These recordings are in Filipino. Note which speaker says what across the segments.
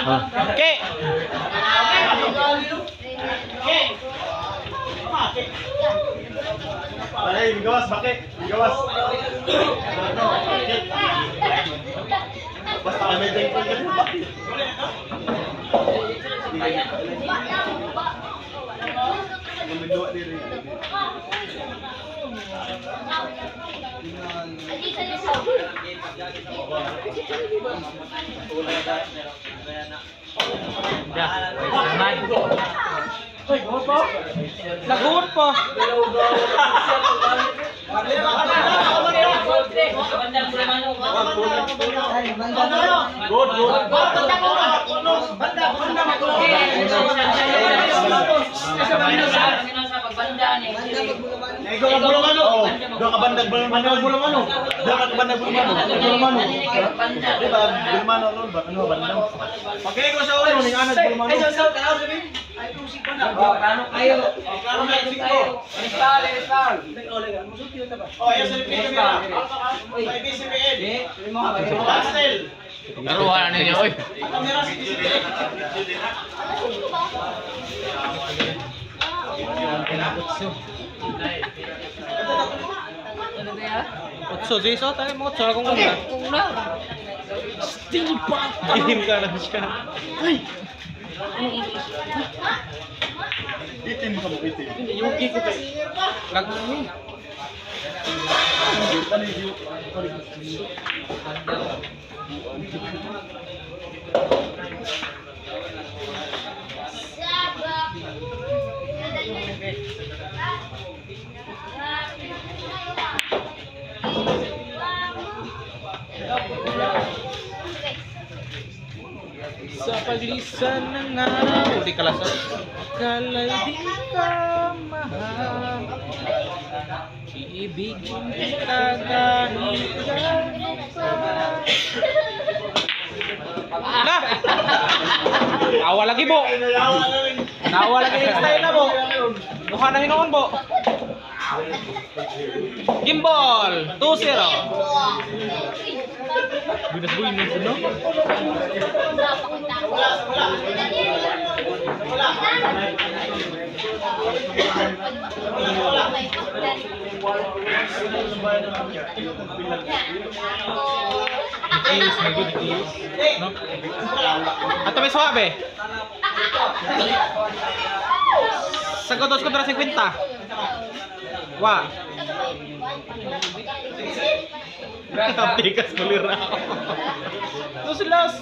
Speaker 1: Oke.
Speaker 2: Ay, gawas, bakit? Gawas. Basta kami din po ganun, bakit? Gumigawa din rin.
Speaker 1: Lagot po. Taruhan ninyo, oy. Otso, Jason, tayo mo otso akong kumula. Still pa. Ihim ka na siya. Ay.
Speaker 2: Itin ka mo, itin.
Speaker 1: Yuki ko kay. Lag na ni. Sa paglisan ng araw, di kalasan. Kalay di ka mahal. Iibigin kita kahit na! Awa lagi po! Awa lagi yung style na po! Mukha na hinoon po! Gimbal! 2-0! Buinas-buinas no? Is, may good is. No? Ato may suabe. Sagotos kontra 50. Wah. Tigas kulira. Dos los.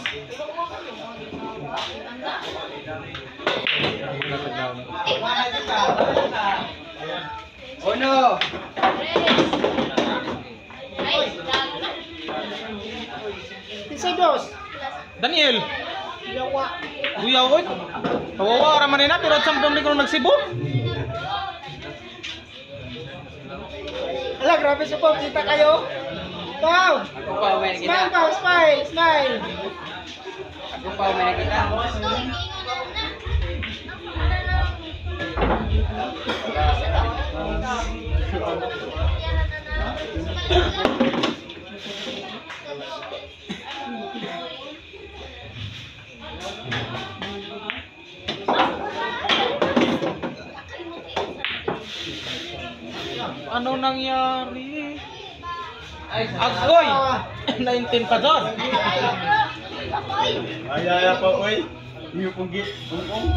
Speaker 1: Oh no.
Speaker 3: Dos.
Speaker 1: Daniel.
Speaker 3: Yawa.
Speaker 1: Kuya oy. Kawawa ra man na pero sa pamilya ko nagsibo.
Speaker 3: Ala, grabe sa po. Kita kayo. Wow. Smile pa, smile, smile.
Speaker 4: Ako pa may nakita.
Speaker 1: Ano nangyari? Agoy! 19 pa doon.
Speaker 2: Ay, pa, oy. Yung punggit, pungkong.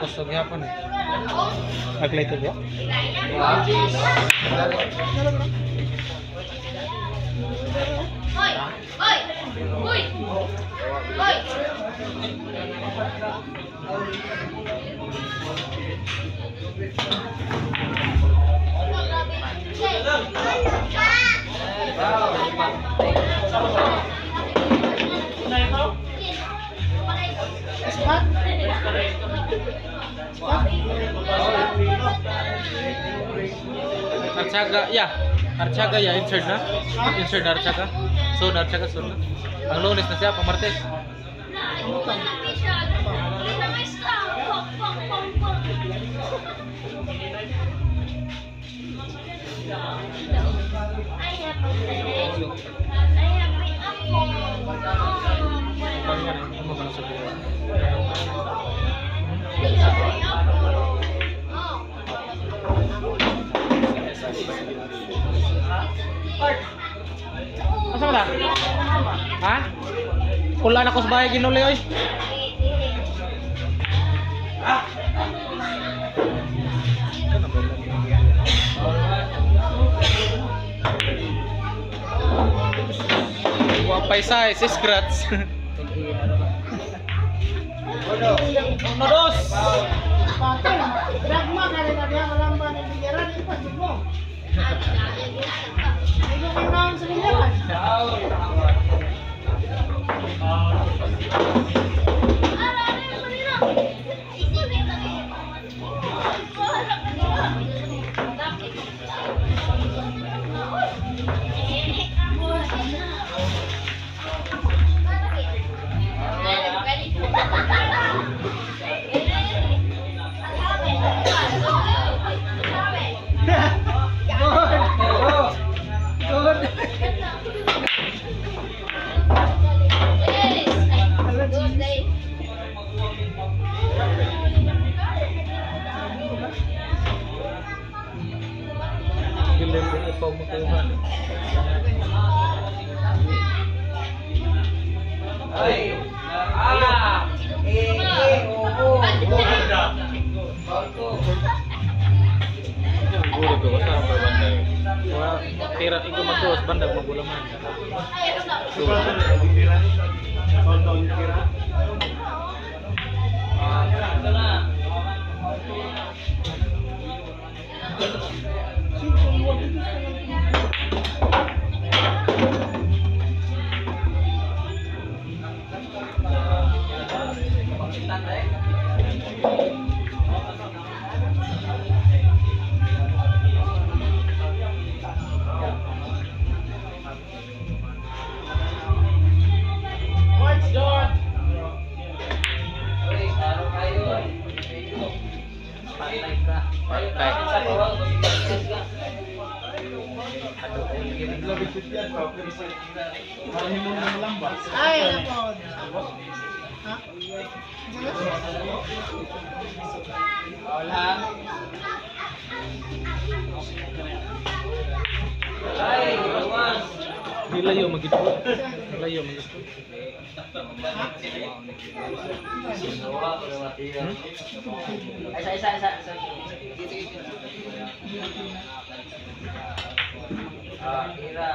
Speaker 1: Kusog yapon eh. Aglay to ba? Archaga, yeah. Archaga, yeah, insert na. Insert na Archaga. So, Archaga, so na. Pang Lunes na siya, pang Martes.
Speaker 3: Utang.
Speaker 1: Pang nga na, ano ba na sa buwan? Asa ka na? Ha? Kula na ko sa bahay ginuli oy. Wapay size, scratch. Uno, dos.
Speaker 3: Patay. Dragma ka rin na diyan walang ba ng bigaran ipas mo. Hindi ko naman sa bigaran.
Speaker 1: Gilim din ito makuha. Guro ko sa banda. Wah, tira igo magdos banda magulaman.
Speaker 3: Ay, nako. Ha?
Speaker 4: Hola. Ay, Romas.
Speaker 1: Dilayo magito. Dilayo magito.
Speaker 4: Isa. Ira.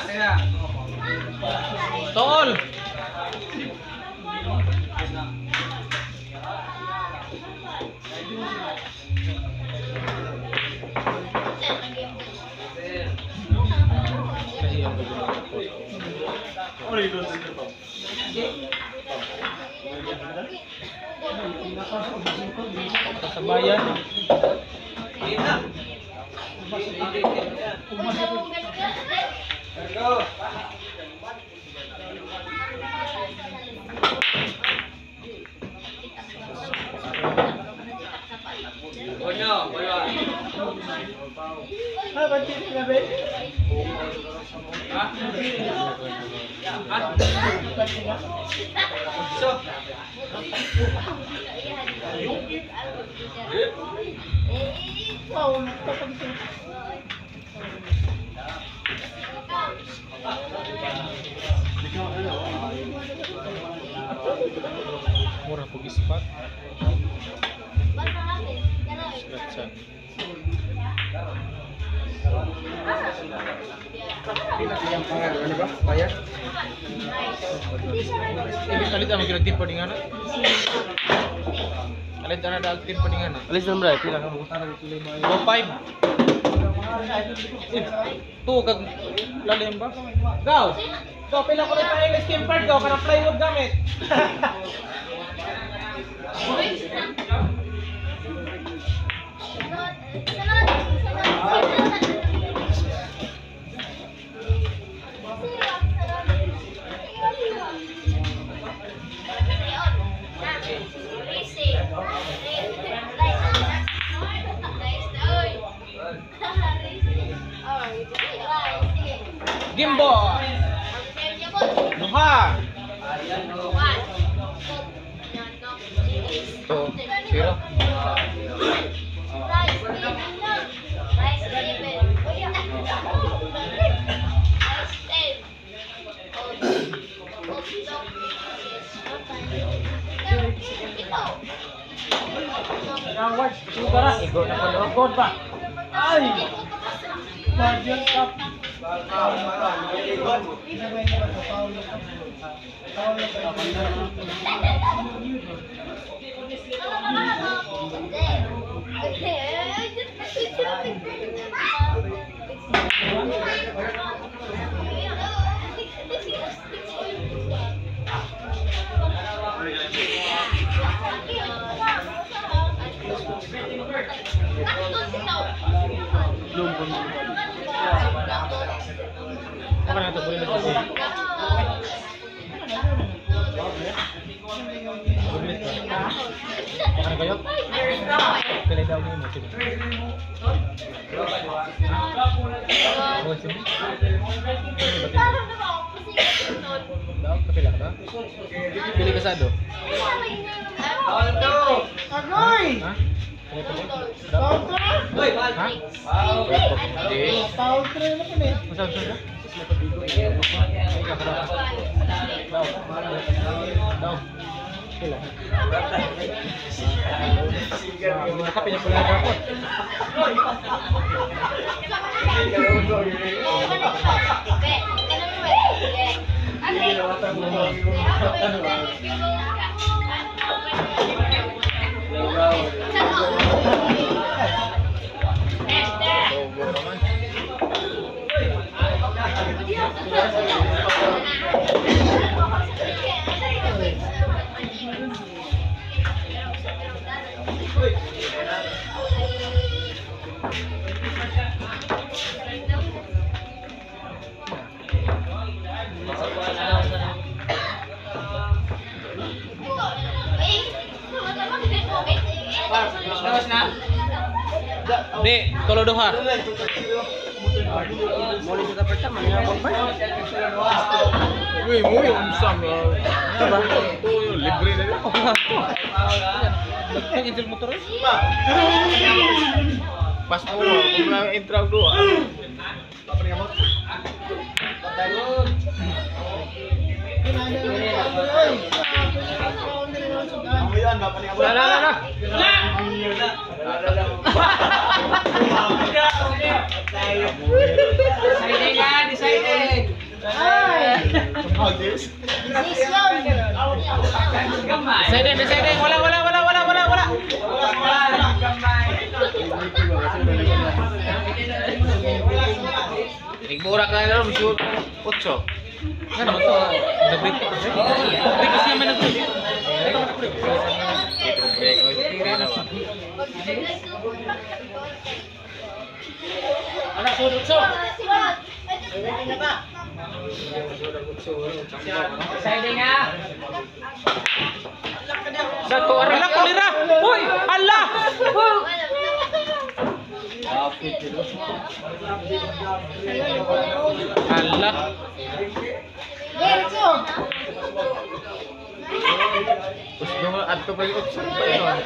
Speaker 4: Tira.
Speaker 1: Tol. Sa bayan.
Speaker 3: Ay, ba't hindi na ba? Wow, nagpapagito.
Speaker 1: Murah pag ispat. Scratchan.
Speaker 2: Yang pangalan ano ba? Bayar?
Speaker 1: Ibig kalit ang magkinagtimpa di nga na.
Speaker 2: Alin na active pa ningan.
Speaker 3: Alis na bro, pila.
Speaker 1: 2.5. Ito, kag lalim ba? Gaw! Gaw, pila ko rin pa English game part, gaw, kanang plywood gamit. Gimbo! Duha!
Speaker 2: So, zero.
Speaker 1: Igo na ko logod pa. Ay! Budget up. Apa na ito? Boleh na ito. Ano kayo? Pili daw niyo mo. Kapila ka ba? Pili ka sa do?
Speaker 3: Agoy!
Speaker 1: Ha?
Speaker 3: Power
Speaker 1: Ha?
Speaker 3: Power tray na pala eh.
Speaker 1: Masal ka? Ay, kakara. Daw. Daw. Pila. Nakapin niya pala ako. Di, tulo duha.
Speaker 3: Muli sa pertama niya ba?
Speaker 2: Uy, muy unsam. Diba? Ito yung libre na rin.
Speaker 1: Ang injil motor eh.
Speaker 2: Pas mo, kung lang intro do.
Speaker 4: Decided nga, decided.
Speaker 1: Decided. Wala.
Speaker 2: Nagmura ka na rin, sure. 8.
Speaker 1: Ano ba to? The break. Break kasi naman nag-break.
Speaker 2: Break. Tingnan na ba?
Speaker 1: Anak, sudut-sud.
Speaker 4: Decided nga.
Speaker 1: Satu orang kulira. Uy, Allah. Allah.
Speaker 2: Terus dong ato pa yung option pa yun.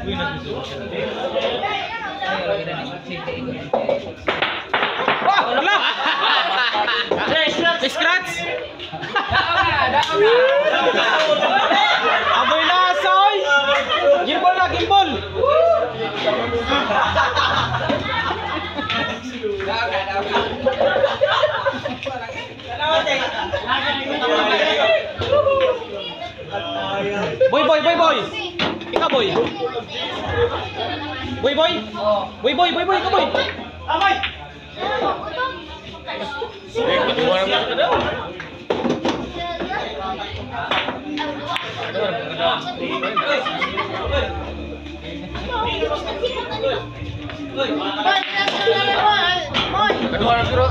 Speaker 1: Uy, nagsusunod. Wah, Allah. Scratch. Aboy na asoy. Gimbal na, gimbal. boy, boy, boy. Ikaw, boy. Boy, boy. Boy, boy, boy, boy, ikaw, boy. Boy.
Speaker 2: Kedua naman. Kedua naman kedua.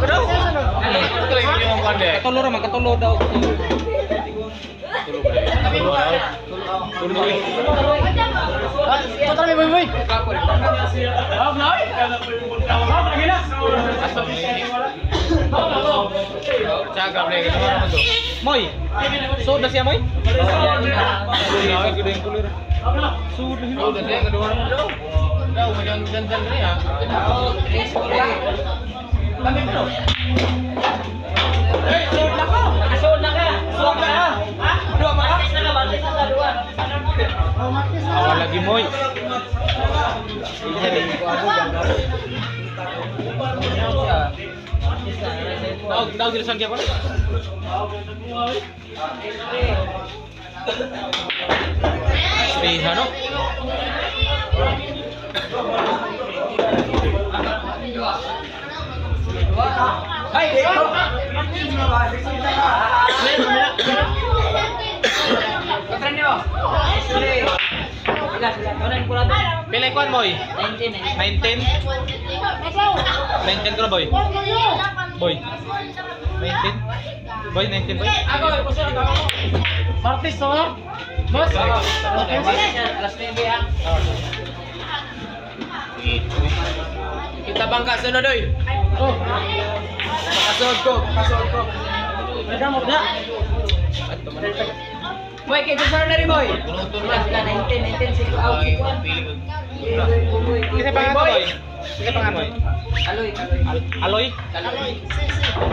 Speaker 2: Ito lang yung pandai.
Speaker 1: Katulor naman, katulor daw.
Speaker 2: Cakap lagi kedua naman to.
Speaker 1: Moy. Sudah siya, Moy? Sudah yung kulor. Sudah
Speaker 2: Oh, dah dia kedua naman to. Dah macam jantan ni ya.
Speaker 1: Awal lagi, Moy. Daw jelasan apa? Sri Hano. Pilih kuan, Boy. 19. 19 ko na, Boy. Boy. 19. Boy, 19, Boy.
Speaker 4: Martis to. Bos.
Speaker 2: Kita bangka sana doi. Kasod ko.
Speaker 4: Ada mo da. Boy, kay Cesar na rin, boy.
Speaker 2: Punutun na.
Speaker 4: 19 si out si Juan.
Speaker 1: Kita pangan, Boy. Kita pangan, Boy.
Speaker 4: Aloy.
Speaker 1: Aloy.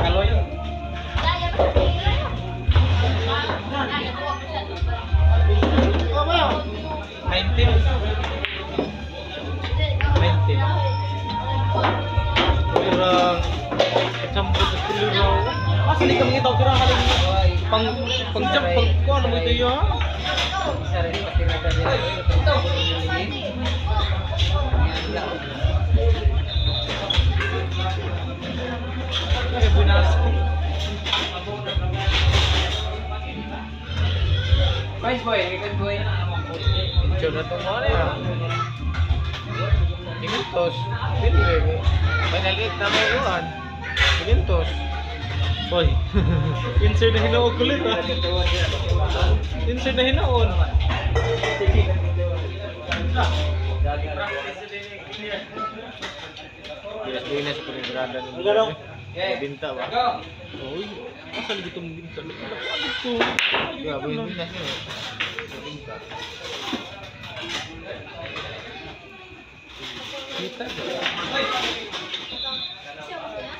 Speaker 1: Aloy.
Speaker 3: Oh, wow.
Speaker 1: 19. 19. Kurang kecampur ke kulur. Masih di kami tahu kurang kali pang jam pang ko ano mo ito yo? Ay buenas.
Speaker 4: Boys, boy, ikut boy.
Speaker 2: Coba tu mana ya? Dimintos. Pilih. Banyak tambah uan. Dimintos.
Speaker 1: Boy. Insert na hinaon kulit ah. Insert na hinaon.
Speaker 2: Dinas berada ni. Binta ba?
Speaker 1: Oy, asal gitu minta lu. Itu.
Speaker 2: Ya, dinas ni. Binta.
Speaker 1: Kita.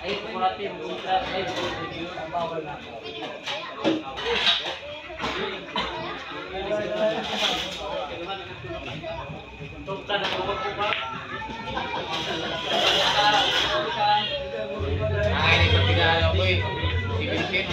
Speaker 4: Ayo kuratin ultra ayo video bawal na.
Speaker 2: Ini bertiga boy. Dibikin.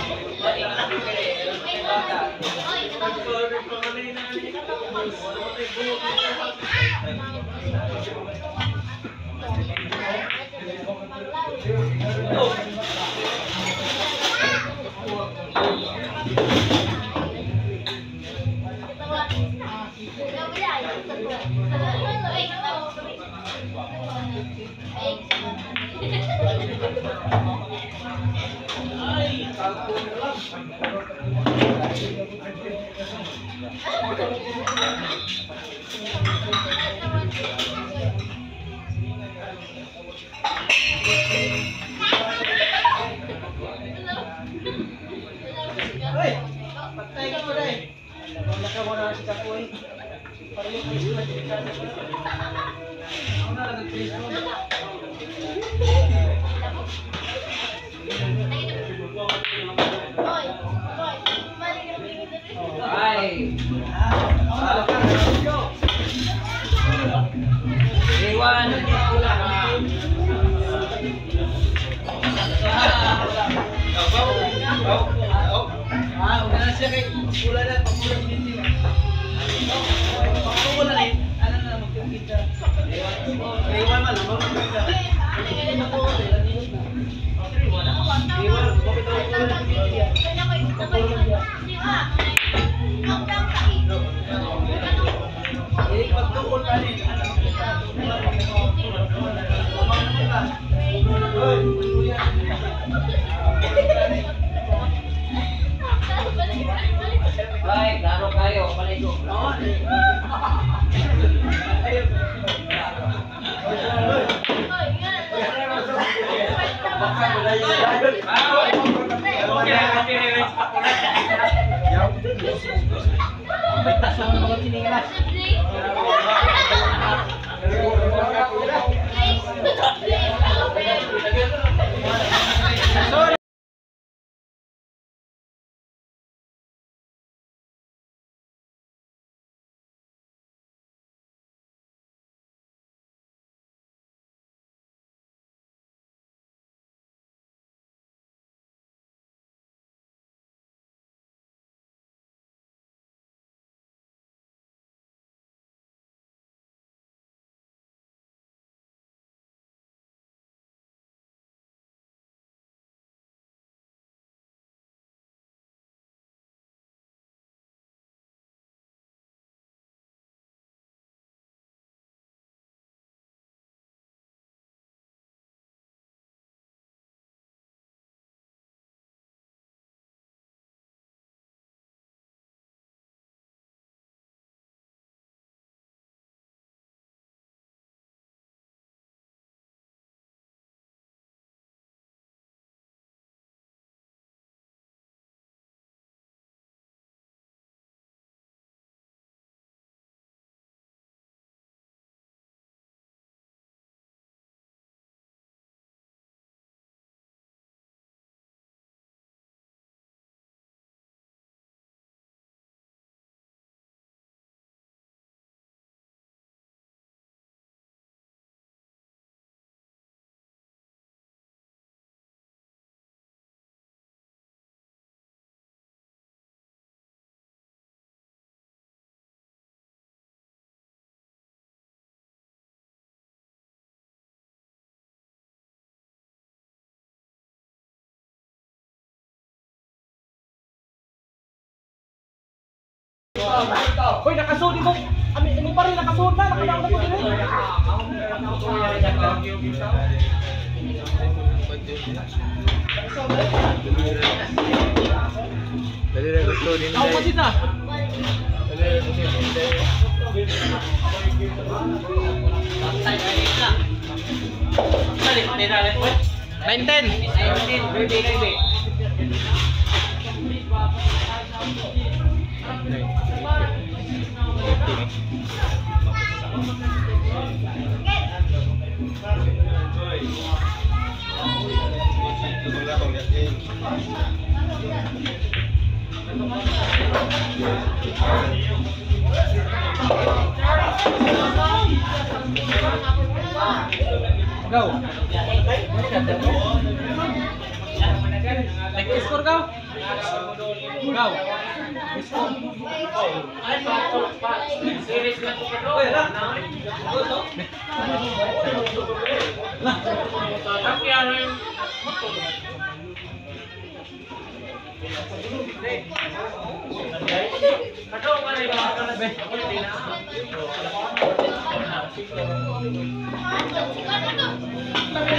Speaker 4: Hai. Iwan. Udah na siya kay pula na, pula din. Baik, klaro kayo, paligo.
Speaker 1: Hoy, nakasod mo. Ami pa rin nakasod na, nakadaog na po din.
Speaker 2: Dali na gusto din.
Speaker 1: Ako pa sita. Dali, dali. 9-10. Go. Take score go. Go. Score.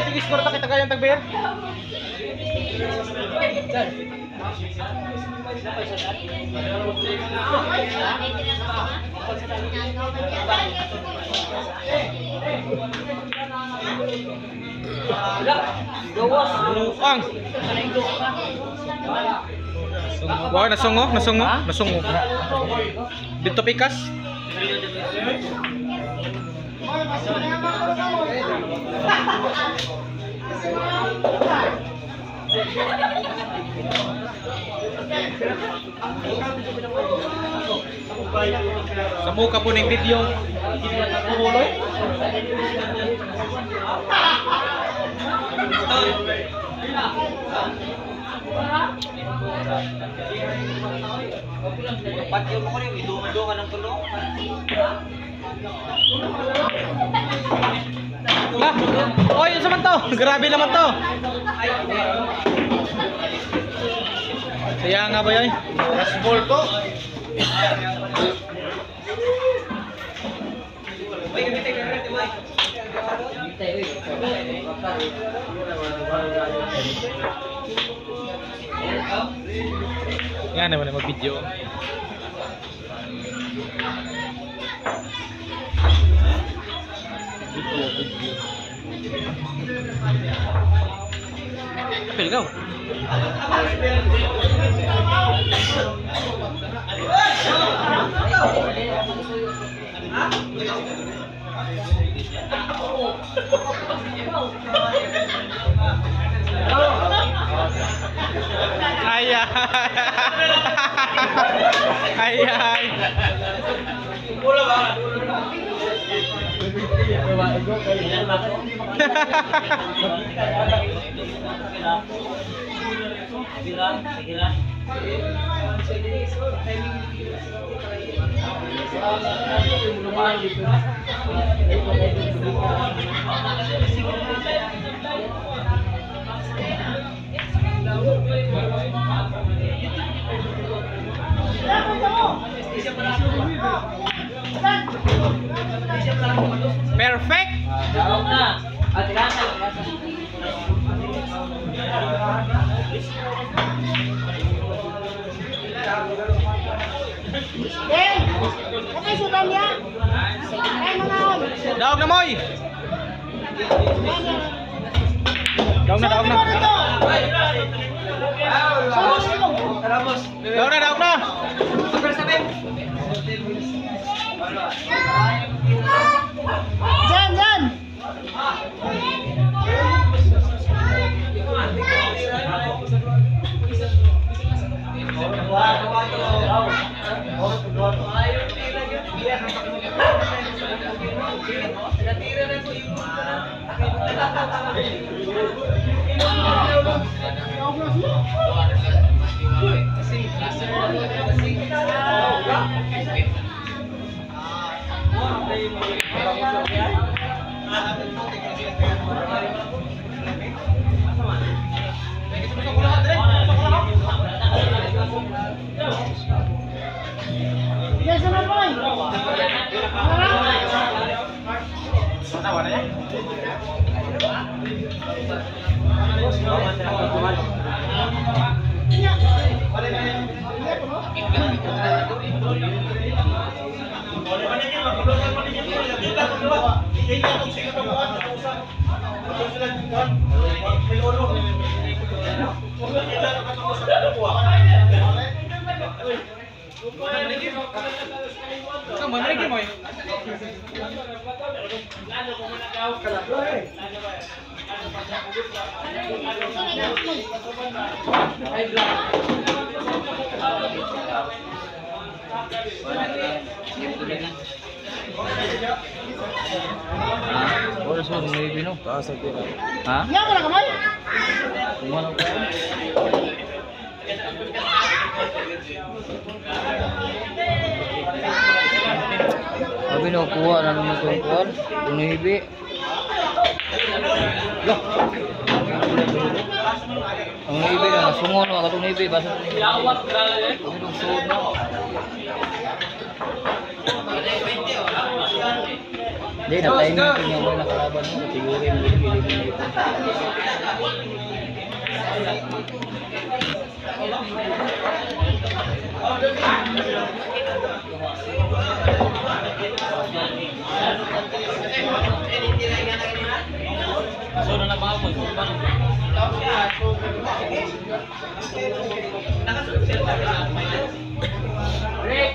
Speaker 1: Sige, score ta kita kayang tagbayar. Ang. Wah, nasungo. Dito pikas. Sa muka po ng video. Puhuloy.
Speaker 4: Patyo mo ko rin, idungan ng tulong.
Speaker 1: Lah, oy, sa man to? Grabe naman to. Saya nga ba yun?
Speaker 2: Rasbol to.
Speaker 1: Yan naman ang video. Pelgaw. Ay ay. Ay ay. Perfect.
Speaker 4: Daog na. At tigasa.
Speaker 3: Eh, kapay sudan niya. Ay, mga on.
Speaker 1: Daog na moy. Daog na, daog na. Daog na, daog na.
Speaker 3: Jan, Jan. Yes, sama boy.
Speaker 1: Kamu lagi moy.
Speaker 2: Oras mo may bino. Ha?
Speaker 3: Ya, mana kamay?
Speaker 2: Kumano ko. Sabi no kuha na naman ko kuha. Unibi. Loh. Ang unibi na sungon wa katong unibi basta. Lawat grabe. Ang suod no. Di na tayo na kanya mo nakalaban mo siguro yung gili-gili.
Speaker 4: So na mga mo. Break.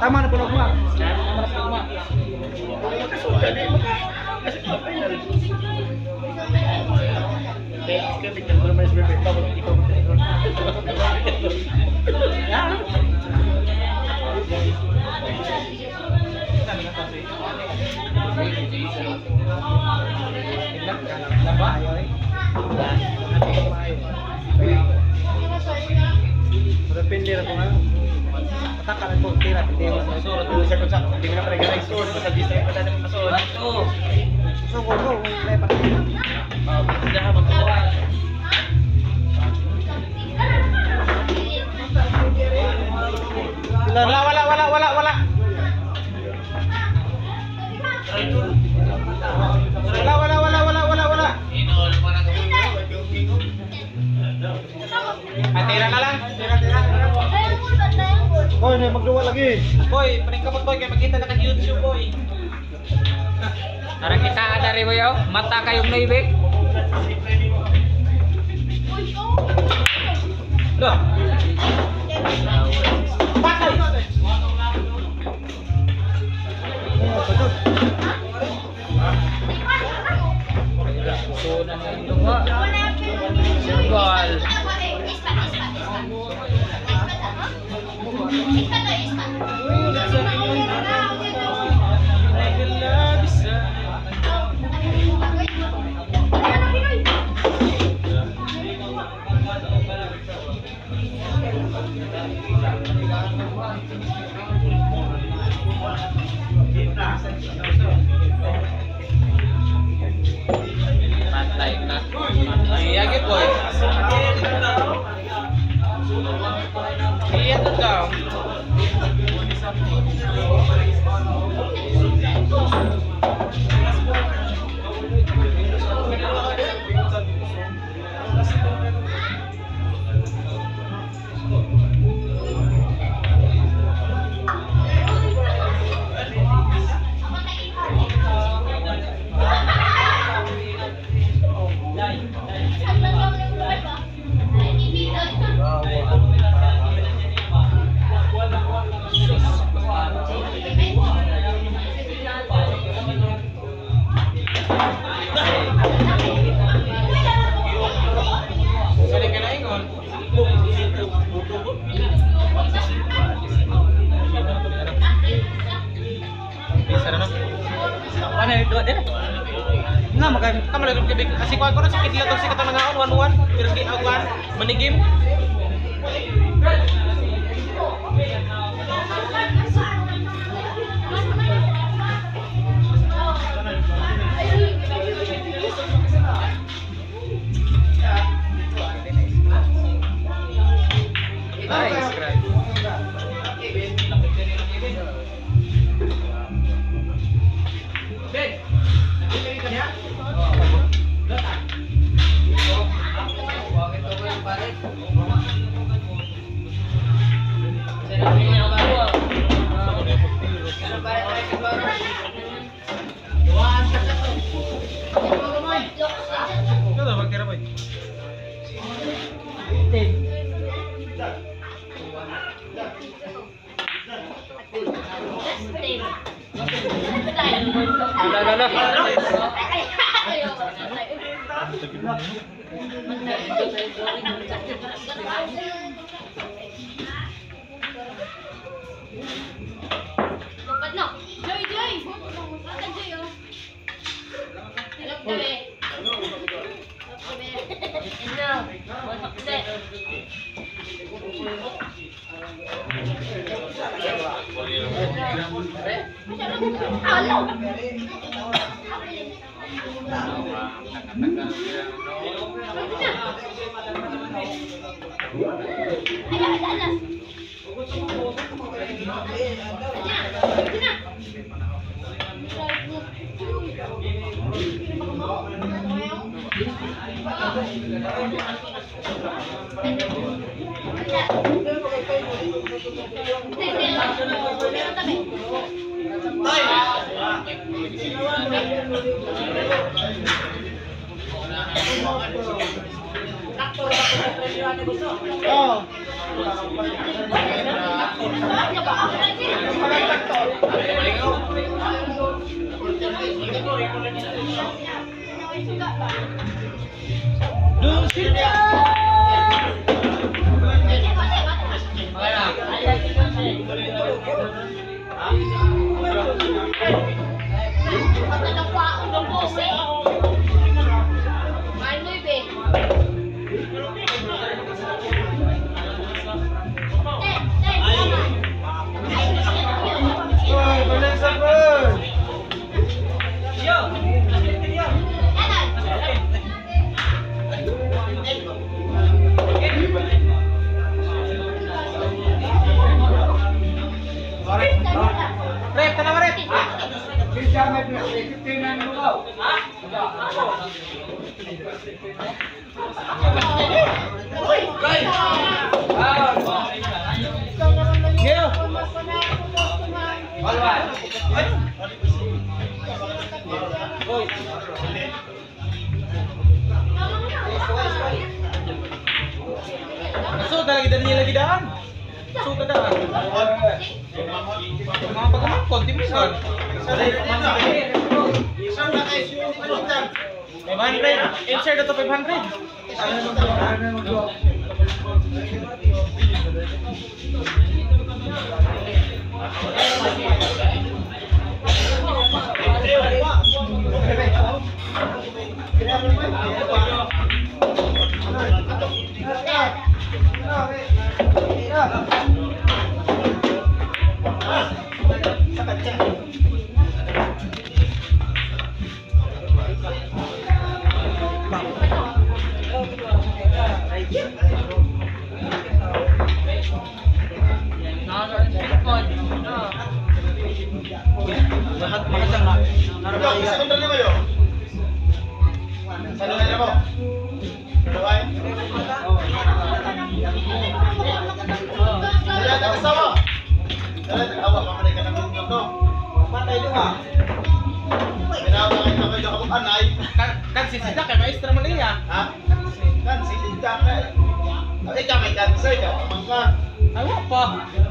Speaker 3: Tama na po na kuma. Pindir ako nga. Matakalan po, tira, pindir ako. Surot mo sa kutsak. Hindi mo na pala ganay surot. Basta disay pa tayo ng masurot.
Speaker 2: Oo.
Speaker 3: So, go. May pa. Wala. Tira na lang. Boy, may magluwa lagi.
Speaker 1: Boy, paningkamot boy, kaya makita na ka-YouTube boy.
Speaker 2: Tara kita ada rin mo yun. Mata kayong naibig.
Speaker 1: Loh. Patay.
Speaker 2: Sunan na yung tunga. Gol. Patay na.
Speaker 1: Iya gitu boy. Iya tuh kau.
Speaker 2: Ano yung dua din?
Speaker 3: Nga magay.
Speaker 1: Kamu lagi kebik kasih kuat kono sakit dila toksik kata nangaon wan pirgi awan menigim.
Speaker 2: Nice, grabe.
Speaker 1: Ito na, magtira ba? Sudah lagi dari lagi daan. Sudah dah. Mga pagmamangkot, di mo saan? 500. Insert ito 500. Kan si Sidak kay maestra man niya.
Speaker 3: Ha? Kan si Sidak kay. Ay ka may cancer ka, mangka.
Speaker 1: Ay wa pa.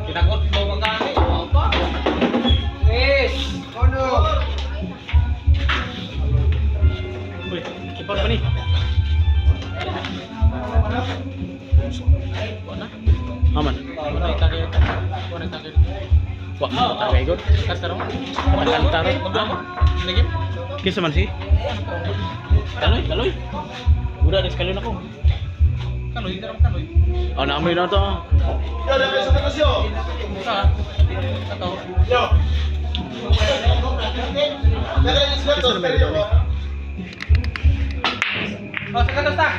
Speaker 1: Tinagot mo man kani. Wa pa. Yes.
Speaker 3: Ono.
Speaker 1: Uy, kipar pa ni. Aman. Wala tagay. Wala tagay. Wah, tagay gud. Kasaro. Magantaro. Aman. Nagim. Kisa man si? Kaloy. Udah ada sekali ako. Kaloy, daram kaloy. Oh, naamoy na to.
Speaker 3: Yo, dami sa tagasyo.
Speaker 1: Sa. Ato.
Speaker 3: Yo. Nagre-isla to, pero yo.
Speaker 1: Oh, sa katas ta.